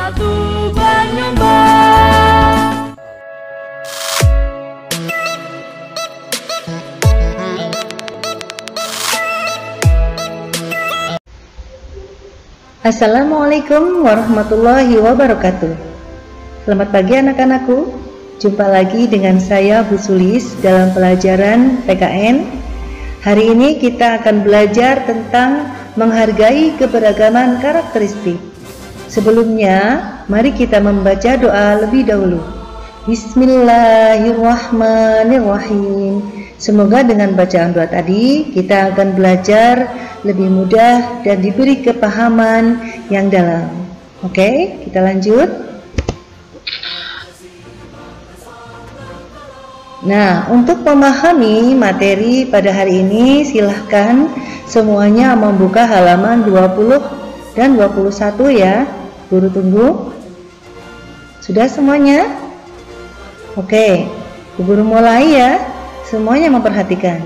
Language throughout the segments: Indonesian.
Satu Banyumba. Assalamualaikum warahmatullahi wabarakatuh. Selamat pagi anak-anakku. Jumpa lagi dengan saya Bu Sulis dalam pelajaran PKN. Hari ini kita akan belajar tentang menghargai keberagaman karakteristik. Sebelumnya, mari kita membaca doa lebih dahulu. Bismillahirrahmanirrahim. Semoga dengan bacaan doa tadi kita akan belajar lebih mudah dan diberi kepahaman yang dalam. Oke, kita lanjut. Nah, untuk memahami materi pada hari ini, silahkan semuanya membuka halaman 20 dan 21 ya. Guru tunggu. Sudah semuanya? Oke, guru mulai ya. Semuanya memperhatikan.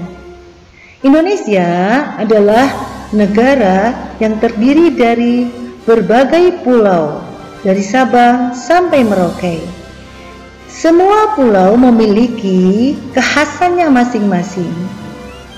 Indonesia adalah negara yang terdiri dari berbagai pulau, dari Sabang sampai Merauke. Semua pulau memiliki kekhasannya masing-masing,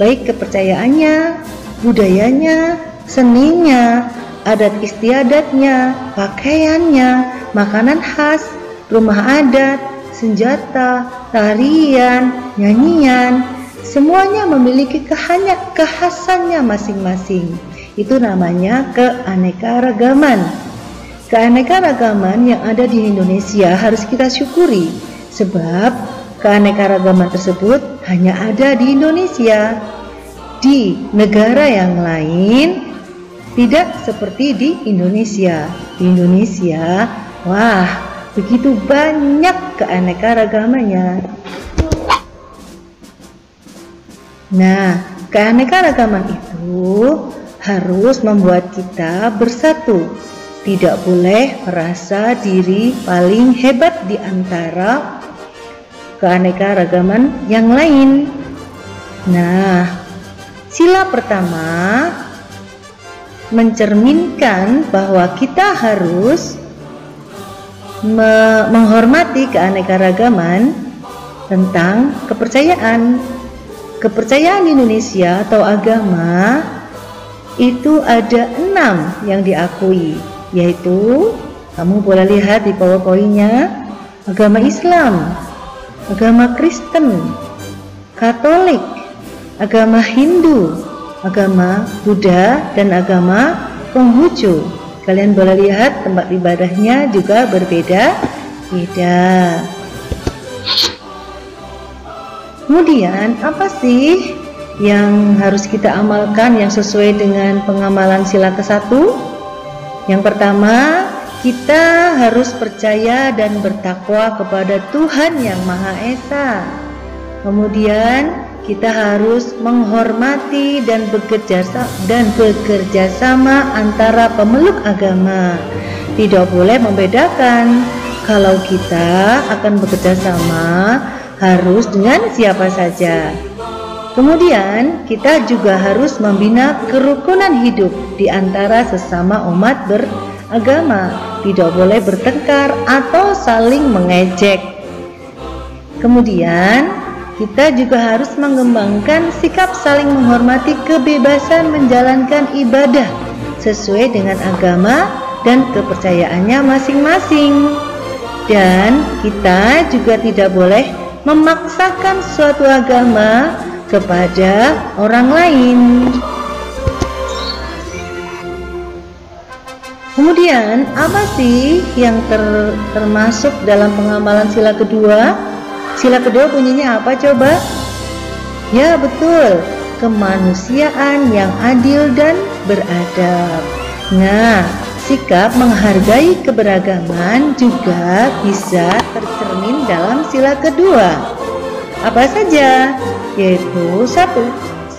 baik kepercayaannya, budayanya, seninya, adat istiadatnya, pakaiannya, makanan khas, rumah adat, senjata, tarian, nyanyian, semuanya memiliki kekhasannya masing-masing. Itu namanya keanekaragaman. Keanekaragaman yang ada di Indonesia harus kita syukuri, sebab keanekaragaman tersebut hanya ada di Indonesia. Di negara yang lain tidak seperti di Indonesia. Di Indonesia, wah, begitu banyak keanekaragamannya. Nah, keanekaragaman itu harus membuat kita bersatu. Tidak boleh merasa diri paling hebat di antara keanekaragaman yang lain. Nah, sila pertama mencerminkan bahwa kita harus menghormati keanekaragaman tentang kepercayaan. Kepercayaan Indonesia atau agama itu ada 6 yang diakui, yaitu kamu boleh lihat di PowerPoint-nya: agama Islam, agama Kristen, Katolik, agama Hindu, agama Buddha, dan agama Konghucu. Kalian boleh lihat tempat ibadahnya juga berbeda-beda. Kemudian apa sih yang harus kita amalkan yang sesuai dengan pengamalan sila ke-1? Yang pertama, kita harus percaya dan bertakwa kepada Tuhan yang Maha Esa. Kemudian kita harus menghormati dan bekerja sama antara pemeluk agama. Tidak boleh membedakan. Kalau kita akan bekerja sama, harus dengan siapa saja. Kemudian kita juga harus membina kerukunan hidup di antara sesama umat beragama. Tidak boleh bertengkar atau saling mengejek. Kemudian kita juga harus mengembangkan sikap saling menghormati kebebasan menjalankan ibadah sesuai dengan agama dan kepercayaannya masing-masing. Dan kita juga tidak boleh memaksakan suatu agama kepada orang lain. Kemudian apa sih yang termasuk dalam pengamalan sila kedua? Sila kedua bunyinya apa coba? Ya betul, kemanusiaan yang adil dan beradab. Nah, sikap menghargai keberagaman juga bisa tercermin dalam sila kedua. Apa saja? Yaitu 1.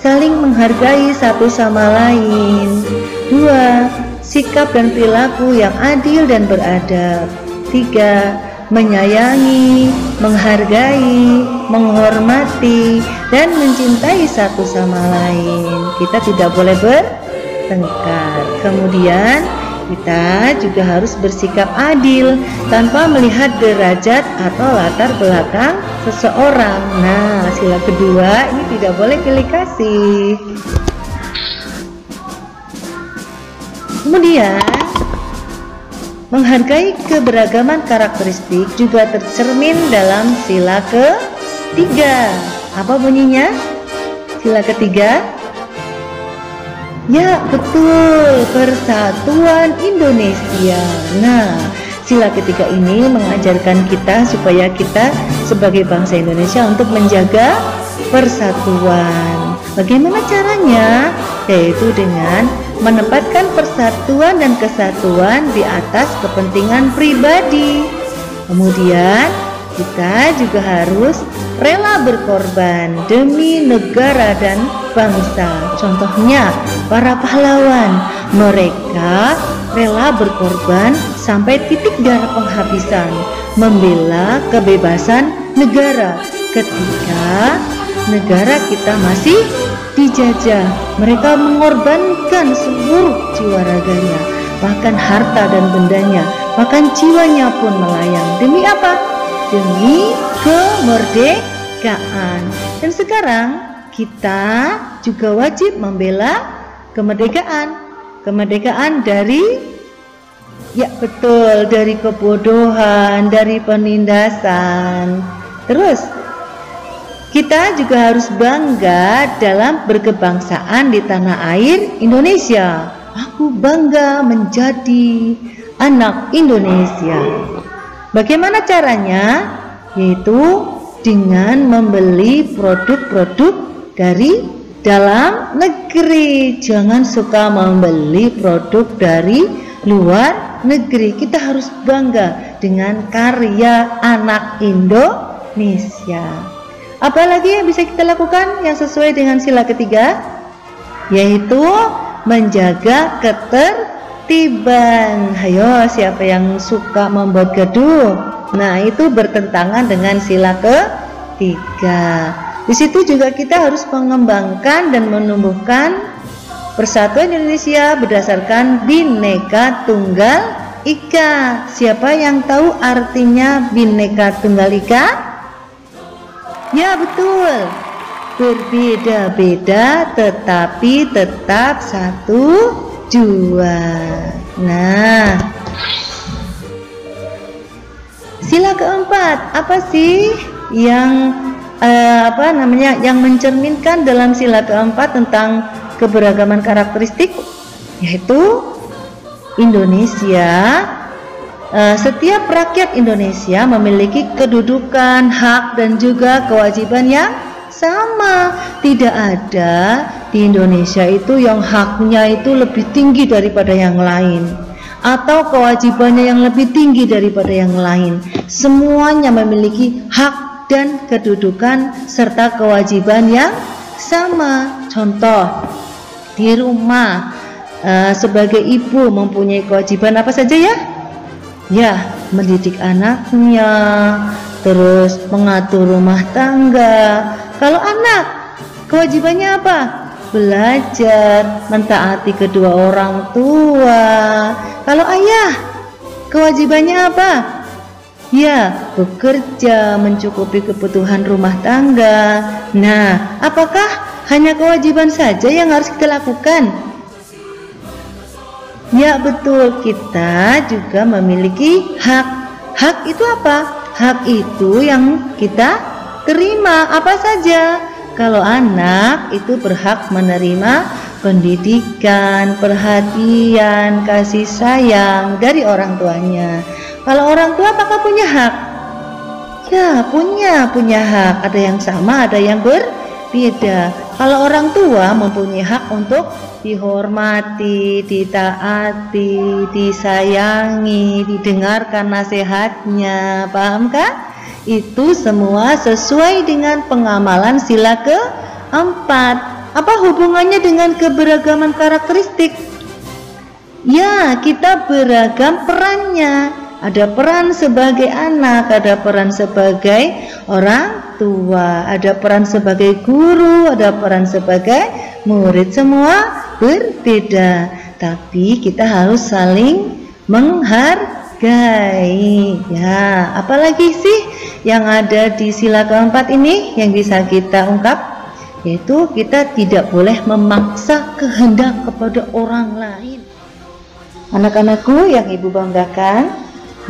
Saling menghargai satu sama lain. 2. Sikap dan perilaku yang adil dan beradab. 3. Menyayangi, menghargai, menghormati, dan mencintai satu sama lain. Kita tidak boleh bertengkar. Kemudian kita juga harus bersikap adil tanpa melihat derajat atau latar belakang seseorang. Nah, sila kedua ini tidak boleh pilih kasih. Kemudian, menghargai keberagaman karakteristik juga tercermin dalam sila ketiga. Apa bunyinya? Sila ketiga? Ya, betul, Persatuan Indonesia. Nah, sila ketiga ini mengajarkan kita supaya kita sebagai bangsa Indonesia untuk menjaga persatuan. Bagaimana caranya? Yaitu dengan menempatkan persatuan dan kesatuan di atas kepentingan pribadi. Kemudian kita juga harus rela berkorban demi negara dan bangsa. Contohnya para pahlawan, mereka rela berkorban sampai titik darah penghabisan membela kebebasan negara ketika negara kita masih dijajah. Mereka mengorbankan seluruh jiwa raganya, bahkan harta dan bendanya, bahkan jiwanya pun melayang. Demi apa? Demi kemerdekaan. Dan sekarang kita juga wajib membela kemerdekaan. Kemerdekaan dari, ya betul, dari kebodohan, dari penindasan. Terus kita juga harus bangga dalam berkebangsaan di tanah air Indonesia. Aku bangga menjadi anak Indonesia. Bagaimana caranya? Yaitu dengan membeli produk-produk dari dalam negeri. Jangan suka membeli produk dari luar negeri. Kita harus bangga dengan karya anak Indonesia. Apalagi yang bisa kita lakukan yang sesuai dengan sila ketiga? Yaitu menjaga ketertiban. Hayo, siapa yang suka membuat gaduh? Nah, itu bertentangan dengan sila ketiga. Di situ juga kita harus mengembangkan dan menumbuhkan persatuan Indonesia berdasarkan Bhinneka Tunggal Ika. Siapa yang tahu artinya Bhinneka Tunggal Ika? Ya, betul. Berbeda-beda tetapi tetap satu jua. Nah, sila keempat, apa sih yang yang mencerminkan dalam sila keempat tentang keberagaman karakteristik? Yaitu Indonesia, setiap rakyat Indonesia memiliki kedudukan, hak dan juga kewajiban yang sama. Tidak ada di Indonesia itu yang haknya itu lebih tinggi daripada yang lain atau kewajibannya yang lebih tinggi daripada yang lain. Semuanya memiliki hak dan kedudukan serta kewajiban yang sama. Contoh, di rumah sebagai ibu mempunyai kewajiban apa saja ya? Ya, mendidik anaknya, terus mengatur rumah tangga. Kalau anak, kewajibannya apa? Belajar, mentaati kedua orang tua. Kalau ayah, kewajibannya apa? Ya, bekerja, mencukupi kebutuhan rumah tangga. Nah, apakah hanya kewajiban saja yang harus kita lakukan? Ya, betul, kita juga memiliki hak. Hak itu apa? Hak itu yang kita terima. Apa saja? Kalau anak itu berhak menerima pendidikan, perhatian, kasih sayang dari orang tuanya. Kalau orang tua apakah punya hak? Ya, punya hak. Ada yang sama, ada yang berbeda. Kalau orang tua mempunyai hak untuk dihormati, ditaati, disayangi, didengarkan nasihatnya. Pahamkah? Itu semua sesuai dengan pengamalan sila keempat. Apa hubungannya dengan keberagaman karakteristik? Ya, kita beragam perannya. Ada peran sebagai anak, ada peran sebagai orang tua, ada peran sebagai guru, ada peran sebagai murid. Semua berbeda. tapi kita harus saling menghargai. Ya, apalagi sih yang ada di sila keempat ini yang bisa kita ungkap? Yaitu kita tidak boleh memaksa kehendak kepada orang lain. Anak-anakku yang ibu banggakan,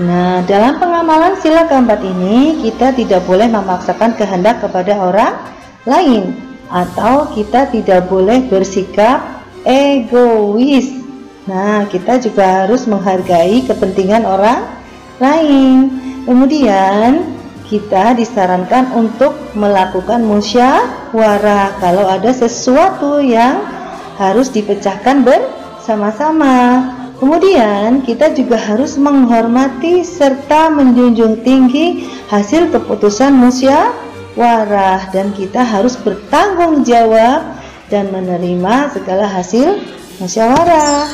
nah dalam pengamalan sila keempat ini kita tidak boleh memaksakan kehendak kepada orang lain, atau kita tidak boleh bersikap egois. Nah, kita juga harus menghargai kepentingan orang lain. Kemudian kita disarankan untuk melakukan musyawarah kalau ada sesuatu yang harus dipecahkan bersama-sama. Kemudian kita juga harus menghormati serta menjunjung tinggi hasil keputusan musyawarah, dan kita harus bertanggung jawab dan menerima segala hasil musyawarah.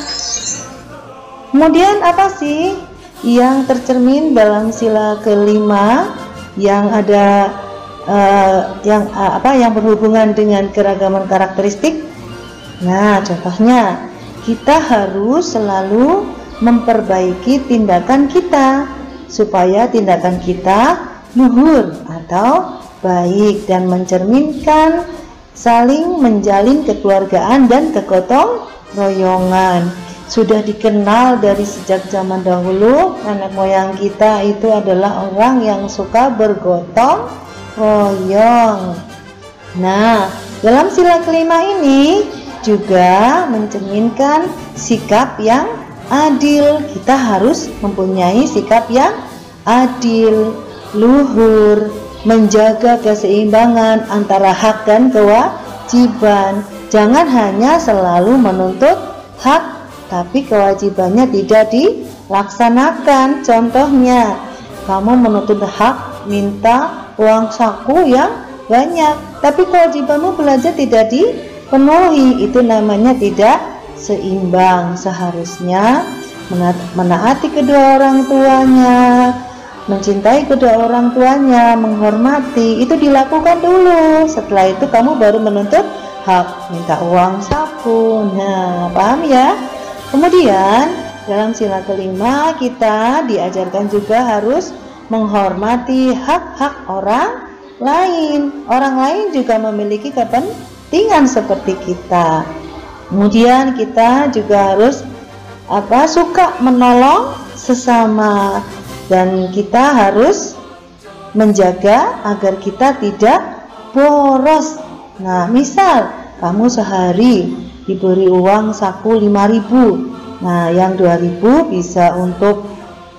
Kemudian apa sih yang tercermin dalam sila kelima yang ada yang berhubungan dengan keragaman karakteristik? Nah, contohnya kita harus selalu memperbaiki tindakan kita supaya tindakan kita luhur atau baik dan mencerminkan saling menjalin kekeluargaan dan kegotong royongan. Sudah dikenal dari sejak zaman dahulu, nenek moyang kita itu adalah orang yang suka bergotong royong. Nah, dalam sila kelima ini juga mencerminkan sikap yang adil. Kita harus mempunyai sikap yang adil, luhur, menjaga keseimbangan antara hak dan kewajiban. Jangan hanya selalu menuntut hak tapi kewajibannya tidak dilaksanakan. Contohnya, kamu menuntut hak minta uang saku yang banyak, tapi kewajibanmu belajar tidak dipenuhi. Itu namanya tidak seimbang. Seharusnya menaati kedua orang tuanya, mencintai kedua orang tuanya, menghormati, itu dilakukan dulu. Setelah itu kamu baru menuntut hak minta uang saku. Nah, paham ya? Kemudian dalam sila kelima kita diajarkan juga harus menghormati hak-hak orang lain. Orang lain juga memiliki kepentingan seperti kita. Kemudian kita juga harus suka menolong sesama, dan kita harus menjaga agar kita tidak boros. Nah, misal kamu sehari diberi uang saku 5.000, nah yang 2.000 bisa untuk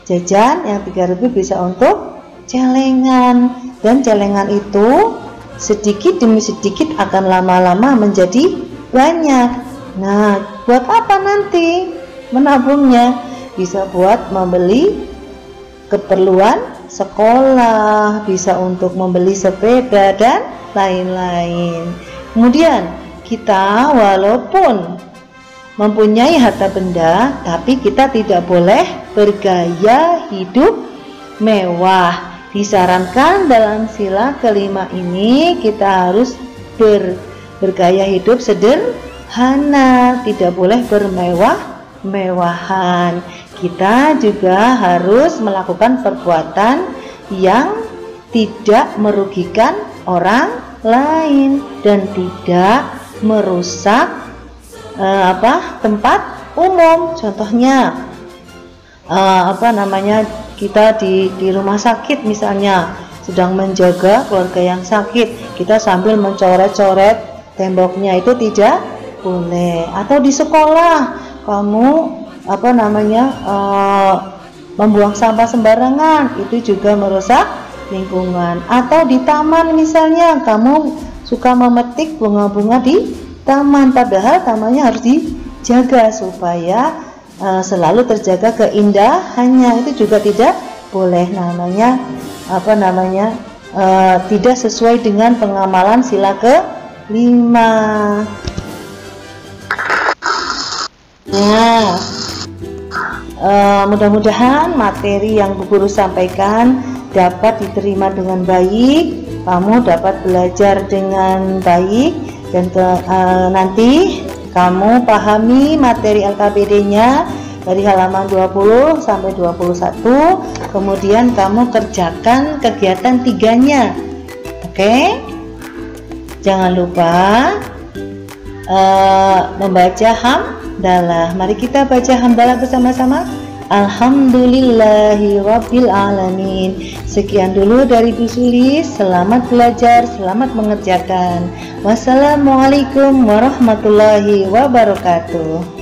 jajan, yang 3.000 bisa untuk celengan, dan celengan itu sedikit demi sedikit akan lama-lama menjadi banyak. Nah, buat apa nanti menabungnya? Bisa buat membeli keperluan sekolah, bisa untuk membeli sepeda dan lain-lain. Kemudian kita walaupun mempunyai harta benda, tapi kita tidak boleh bergaya hidup mewah. Disarankan dalam sila kelima ini kita harus bergaya hidup sederhana, tidak boleh bermewah-mewahan. Kita juga harus melakukan perbuatan yang tidak merugikan orang lain dan tidak merusak tempat umum. Contohnya kita di rumah sakit misalnya sedang menjaga keluarga yang sakit, kita sambil mencoret-coret temboknya, itu tidak boleh. Atau di sekolah kamu membuang sampah sembarangan, itu juga merusak lingkungan. Atau di taman misalnya kamu suka memetik bunga-bunga di taman, padahal tamannya harus dijaga supaya selalu terjaga keindahannya, itu juga tidak boleh. Tidak sesuai dengan pengamalan sila ke-5. Nah, mudah-mudahan materi yang Bu Guru sampaikan dapat diterima dengan baik, kamu dapat belajar dengan baik, dan nanti Kamu pahami materi LKPD-nya dari halaman 20 sampai 21, kemudian kamu kerjakan kegiatan 3-nya. Oke? Jangan lupa membaca hamdalah. Mari kita baca hamdalah bersama-sama. Alhamdulillahirabbil alamin. Sekian dulu dari Bu Sulis. Selamat belajar, selamat mengerjakan. Wassalamualaikum warahmatullahi wabarakatuh.